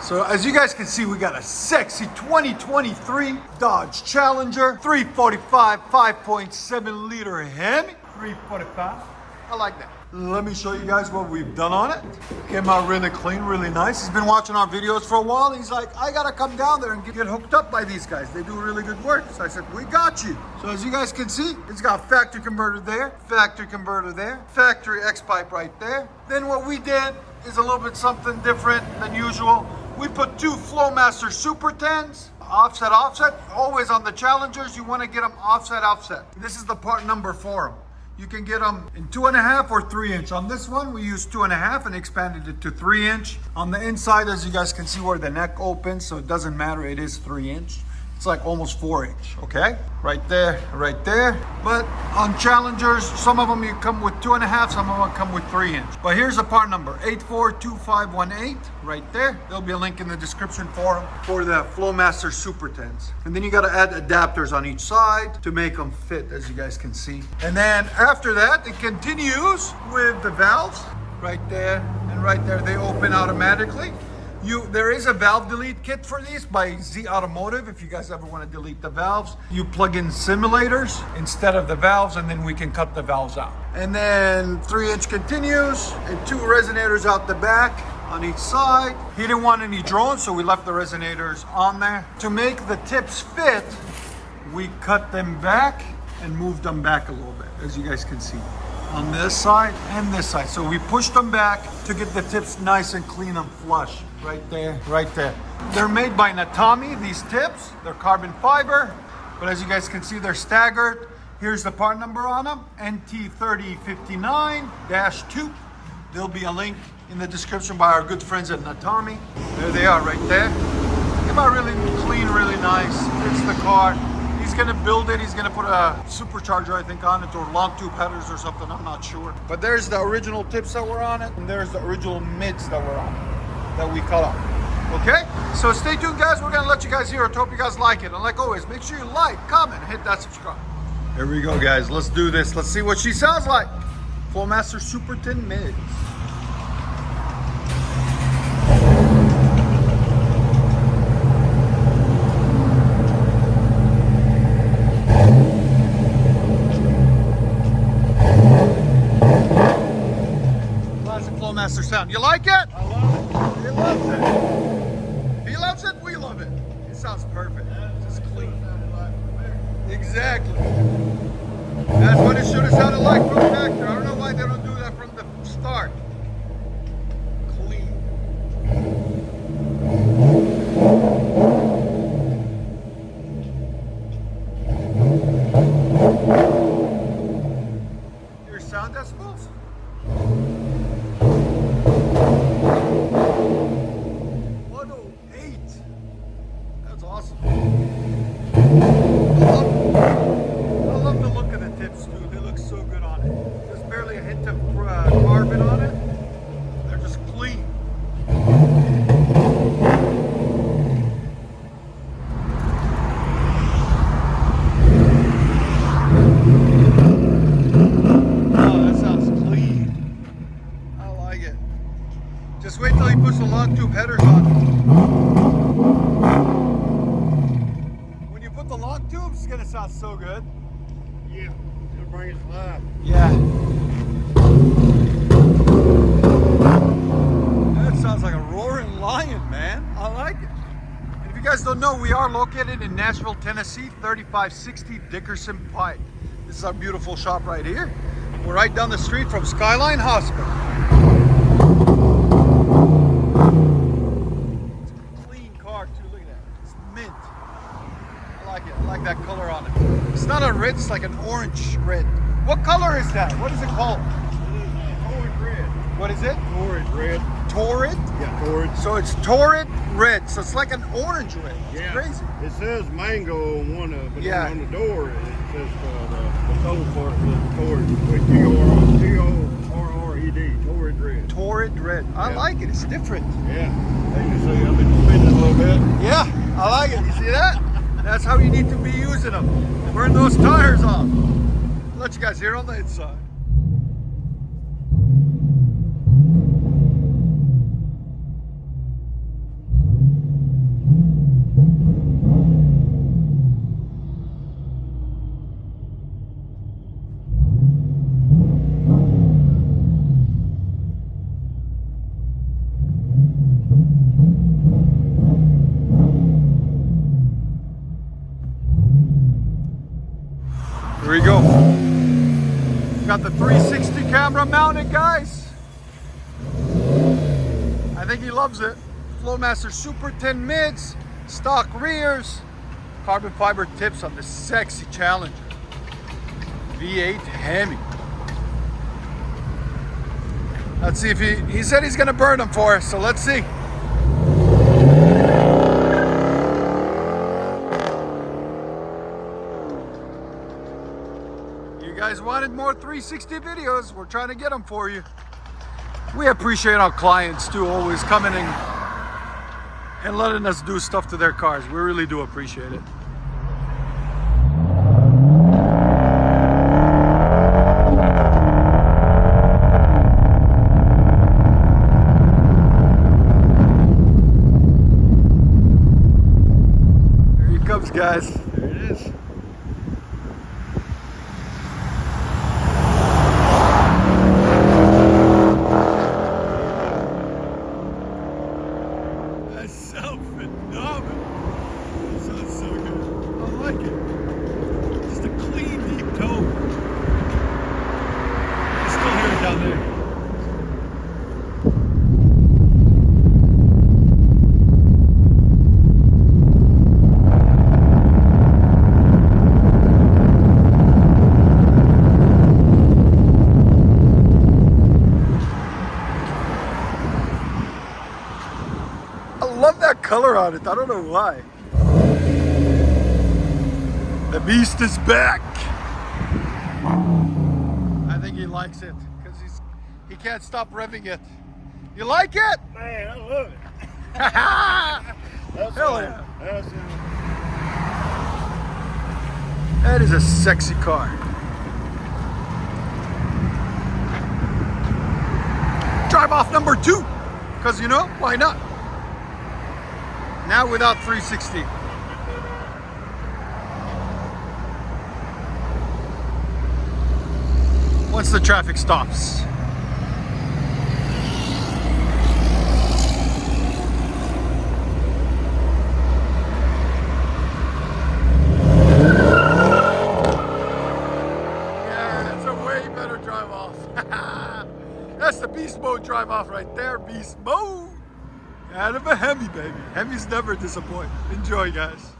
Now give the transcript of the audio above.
So as you guys can see, we got a sexy 2023 Dodge Challenger 345 5.7 liter HEMI 345. I like that. Let me show you guys what we've done on it. Came out really clean, really nice. He's been watching our videos for a while. He's like, I gotta come down there and get hooked up by these guys. They do really good work. So I said, we got you. So as you guys can see, it's got factory converter there, factory converter there, factory X-pipe right there. Then what we did is a little bit something different than usual. We put two Flowmaster Super 10s, offset, offset. Always on the Challengers, you want to get them offset, offset. This is the part number for them. You can get them in 2.5 or 3 inch. On this one, we used 2.5 and expanded it to 3 inch. On the inside, as you guys can see where the neck opens, so it doesn't matter, it is 3 inch. It's like almost 4 inch, okay? Right there, right there. But on Challengers, some of them you come with 2.5, some of them come with 3 inch. But here's the part number, 842518, right there. There'll be a link in the description for the Flowmaster Super 10s. And then you gotta add adapters on each side to make them fit, as you guys can see. And then after that, it continues with the valves, right there and right there. They open automatically. There is a valve delete kit for these by Z Automotive. If you guys ever want to delete the valves, you plug in simulators instead of the valves, and then we can cut the valves out. And then 3 inch continues, and 2 resonators out the back on each side. He didn't want any drones, so we left the resonators on there. To make the tips fit, we cut them back and moved them back a little bit, as you guys can see, on this side and this side. So we pushed them back to get the tips nice and clean and flush. Right there, right there. They're made by Natami, these tips. They're carbon fiber, but as you guys can see, they're staggered. Here's the part number on them, NT3059-2. There'll be a link in the description by our good friends at Natami. There they are right there. Came out really clean, really nice. Fits the car. He's gonna build it. He's gonna put a supercharger, I think, on it, or long tube headers or something. I'm not sure. But there's the original tips that were on it, and there's the original mids that were on it, that we cut off. Okay, so stay tuned, guys. We're gonna let you guys hear it. Hope you guys like it, and like always, make sure you like, comment, and hit that subscribe. Here we go, guys. Let's do this. Let's see what she sounds like. Flowmaster Super 10 mids. Classic Flowmaster sound. You like it? I love it. He loves it. He loves it, we love it. It sounds perfect. Just clean. Exactly. That's what it should have sounded like from the factory. I don't know why they don't do that from the start. Clean. Your sound decibels? 108. That's awesome. I love the look of the tips too. They look so good on it. There's barely a hint of carbon on it. They're just clean. Oh, that sounds clean. I like it. Just wait till he puts the long tube headers on. When you put the long tubes, it's gonna sound so good. Yeah, it'll bring it to life. Yeah. That sounds like a roaring lion, man. I like it. And if you guys don't know, we are located in Nashville, Tennessee, 3560 Dickerson Pike. This is our beautiful shop right here. We're right down the street from Skyline Hospital. It's a clean car too, look at that. It's mint. I like it, I like that color on it. It's not a red, it's like an orange red. What color is that? What is it called? Torrid red. What is it? Torrid red. Torrid? Yeah, torrid. So it's torrid red, so it's like an orange red. It's Yeah. crazy. It says mango on one of it, but Yeah. on the door it says the toll part is torrid with T-O-R-R-E-D, torrid red. Torrid red. I Yeah. like it. It's different. Yeah. As you see, I've been spinning a little bit. Yeah, I like it. You see that? That's how you need to be using them. Burn those tires off. Let you guys hear on the inside. Got the 360 camera mounted, guys. I think he loves it. Flowmaster super thin mids, stock rears, carbon fiber tips on the sexy Challenger. V8 HEMI. Let's see if he said he's gonna burn them for us, so let's see. You guys wanted more 360 videos, we're trying to get them for you. We appreciate our clients too, always coming in and letting us do stuff to their cars. We really do appreciate it. There he comes, guys. There it is. That's so phenomenal. That sounds so good. I like it. Just a clean, deep tone. I still hear it down there. I love that color on it. I don't know why. The beast is back. I think he likes it because he can't stop revving it. You like it? Man, I love it. That's Hell yeah. That's That is a sexy car. Drive off number 2. Because you know, why not? Now without 360. Once the traffic stops. Yeah, that's a way better drive off. That's the beast mode drive off right there. Beast mode. Out of a HEMI, baby. HEMI's never disappoint. Enjoy, guys.